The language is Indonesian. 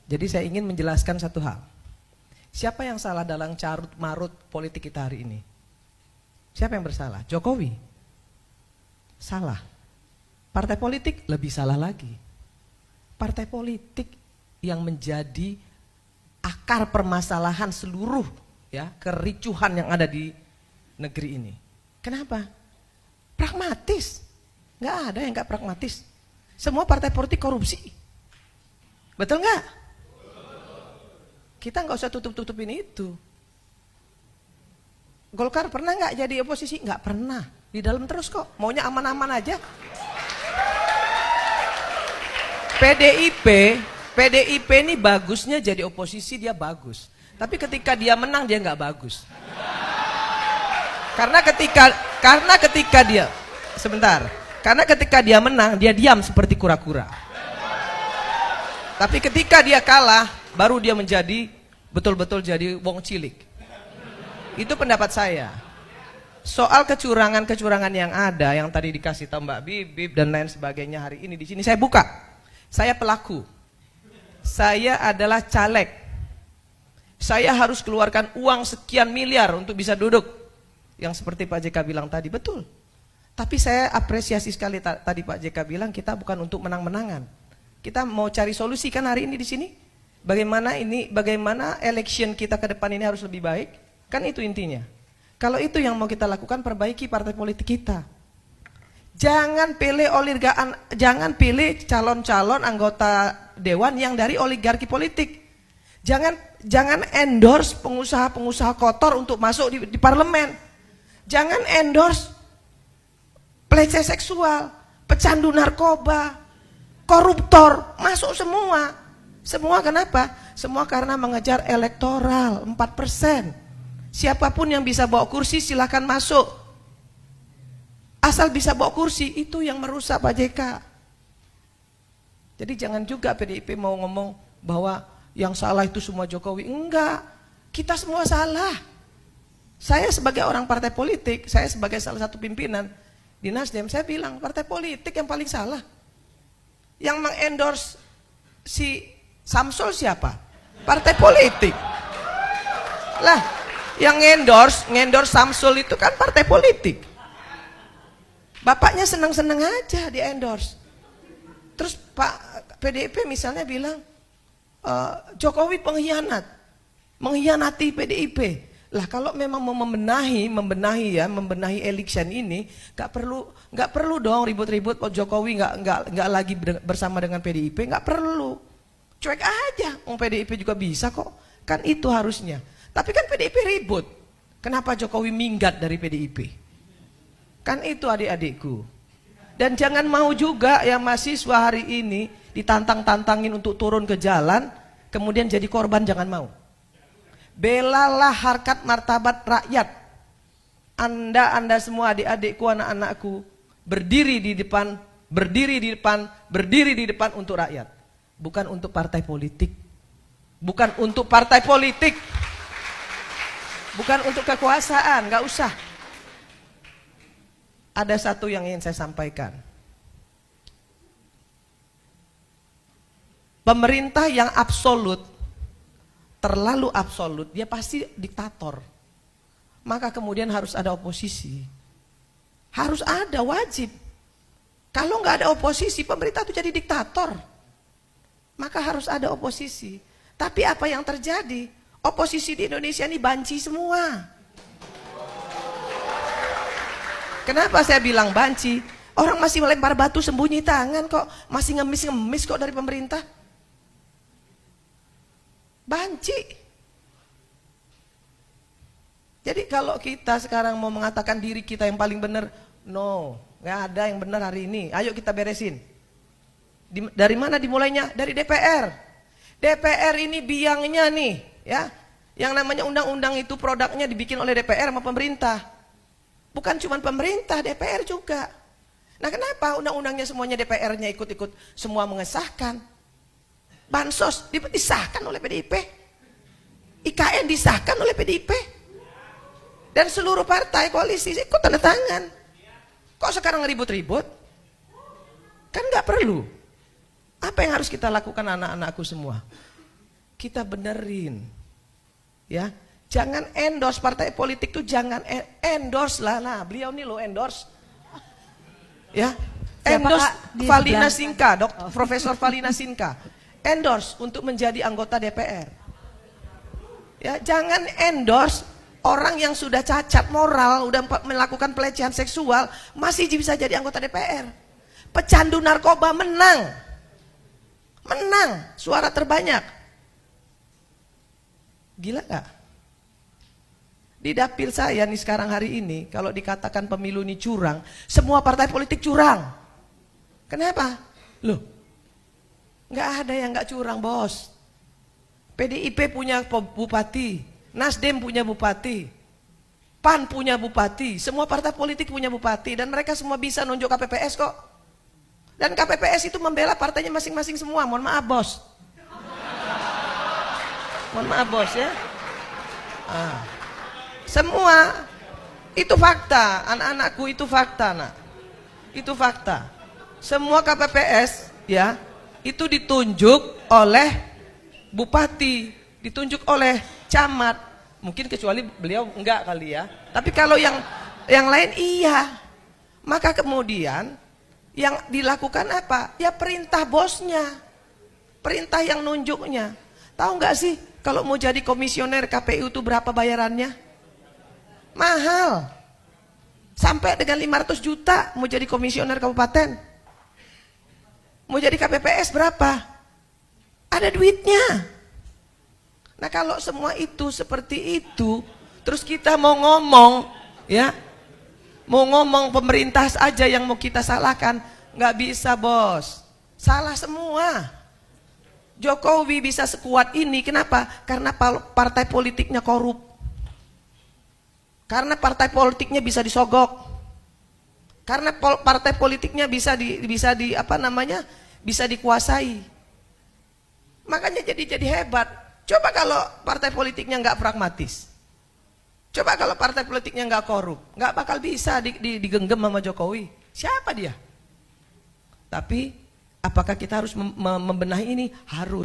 Jadi saya ingin menjelaskan satu hal. Siapa yang salah dalam carut marut politik kita hari ini? Siapa yang bersalah? Jokowi. Salah. Partai politik lebih salah lagi. Partai politik yang menjadi akar permasalahan seluruh ya kericuhan yang ada di negeri ini. Kenapa? Pragmatis. Nggak ada yang nggak pragmatis. Semua partai politik korupsi. Betul nggak? Kita nggak usah tutup-tutupin itu. Golkar pernah nggak jadi oposisi? Nggak pernah. Di dalam terus kok. Maunya aman-aman aja. PDIP ini bagusnya jadi oposisi, dia bagus. Tapi ketika dia menang dia nggak bagus. Karena ketika dia sebentar. Karena ketika dia menang dia diam seperti kura-kura. Tapi ketika dia kalah baru dia menjadi betul-betul jadi wong cilik. Itu pendapat saya. Soal kecurangan-kecurangan yang ada yang tadi dikasih tahu Mbak Bibip dan lain sebagainya hari ini di sini saya buka. Saya pelaku. Saya adalah caleg. Saya harus keluarkan uang sekian miliar untuk bisa duduk. Yang seperti Pak JK bilang tadi, betul. Tapi saya apresiasi sekali tadi Pak JK bilang kita bukan untuk menang-menangan. Kita mau cari solusi kan hari ini di sini. Bagaimana election kita ke depan ini harus lebih baik. Kan itu intinya. Kalau itu yang mau kita lakukan, perbaiki partai politik kita. Jangan pilih calon-calon anggota dewan yang dari oligarki politik. Jangan endorse pengusaha-pengusaha kotor untuk masuk di parlemen. Jangan endorse pelecehan seksual, pecandu narkoba, koruptor, masuk semua. Semua kenapa? Semua karena mengejar elektoral 4%. Siapapun yang bisa bawa kursi silakan masuk. Asal bisa bawa kursi, itu yang merusak Pak JK. Jadi jangan juga PDIP mau ngomong bahwa yang salah itu semua Jokowi. Enggak, kita semua salah. Saya sebagai orang partai politik, saya sebagai salah satu pimpinan di Nasdem, saya bilang partai politik yang paling salah. Yang mengendorse si Samsul siapa? Partai politik. Lah, yang ngendorse Samsul itu kan partai politik. Bapaknya senang-senang aja di endorse. Terus Pak PDIP misalnya bilang Jokowi pengkhianat, mengkhianati PDIP. Lah kalau memang mau membenahi election ini, nggak perlu dong ribut-ribut. Jokowi nggak lagi bersama dengan PDIP, nggak perlu. Cuek aja, PDIP juga bisa kok. Kan itu harusnya. Tapi kan PDIP ribut. Kenapa Jokowi minggat dari PDIP? Kan itu adik-adikku. Dan jangan mau juga yang mahasiswa hari ini ditantang-tantangin untuk turun ke jalan, kemudian jadi korban, jangan mau. Belalah harkat martabat rakyat. Anda semua adik-adikku, anak-anakku, berdiri di depan untuk rakyat. Bukan untuk partai politik. Bukan untuk partai politik. Bukan untuk kekuasaan, nggak usah. Ada satu yang ingin saya sampaikan. Pemerintah yang absolut, terlalu absolut, dia pasti diktator. Maka kemudian harus ada oposisi. Harus ada, wajib. Kalau nggak ada oposisi, pemerintah itu jadi diktator. Maka harus ada oposisi. Tapi apa yang terjadi? Oposisi di Indonesia ini banci semua. Kenapa saya bilang banci? Orang masih melempar batu sembunyi tangan kok. Masih ngemis-ngemis kok dari pemerintah. Banci. Jadi kalau kita sekarang mau mengatakan diri kita yang paling benar, no, gak ada yang benar hari ini. Ayo kita beresin. Dari mana dimulainya? Dari DPR. DPR ini biangnya nih, ya. Yang namanya undang-undang itu produknya dibikin oleh DPR sama pemerintah. Bukan cuma pemerintah, DPR juga. Nah kenapa undang-undangnya semuanya DPR-nya ikut-ikut semua mengesahkan? Bansos disahkan oleh PDIP. IKN disahkan oleh PDIP. Dan seluruh partai koalisi ikut tanda tangan. Kok sekarang ribut-ribut? Kan nggak perlu. Apa yang harus kita lakukan anak-anakku semua? kita benerin. Ya, jangan endorse partai politik tuh, jangan endorse lah. Nah, beliau nih lo endorse. Ya, endorse Valina Sinka, Profesor Valina Sinka. Endorse untuk menjadi anggota DPR. Ya, jangan endorse orang yang sudah cacat moral, udah melakukan pelecehan seksual, masih bisa jadi anggota DPR. Pecandu narkoba menang. Menang, suara terbanyak. Gila gak? Di dapil saya nih sekarang hari ini, kalau dikatakan pemilu ini curang, semua partai politik curang. Kenapa? Loh, nggak ada yang nggak curang, bos. PDIP punya bupati, Nasdem punya bupati, PAN punya bupati, semua partai politik punya bupati, dan mereka semua bisa nunjuk KPPS kok. Dan KPPS itu membela partainya masing-masing semua. Mohon maaf, bos. Mohon maaf, bos ya. Semua itu fakta, anak-anakku, itu fakta, nak. Itu fakta. Semua KPPS ya, itu ditunjuk oleh bupati, ditunjuk oleh camat. Mungkin kecuali beliau enggak kali ya. Tapi kalau yang lain iya. Maka kemudian yang dilakukan apa? Ya perintah bosnya. Perintah yang nunjuknya. Tahu nggak sih kalau mau jadi komisioner KPU itu berapa bayarannya? Mahal. Sampai dengan 500 juta mau jadi komisioner kabupaten. Mau jadi KPPS berapa? Ada duitnya. Nah, kalau semua itu seperti itu, terus kita mau ngomong, ya, mau ngomong pemerintah aja yang mau kita salahkan, nggak bisa, bos. Salah semua. Jokowi bisa sekuat ini, kenapa? Karena partai politiknya korup. Karena partai politiknya bisa disogok. Karena partai politiknya bisa dikuasai. Makanya jadi hebat. Coba kalau partai politiknya nggak pragmatis. Coba kalau partai politiknya nggak korup, nggak bakal bisa digenggam sama Jokowi. Siapa dia? Tapi apakah kita harus membenahi ini? Harus.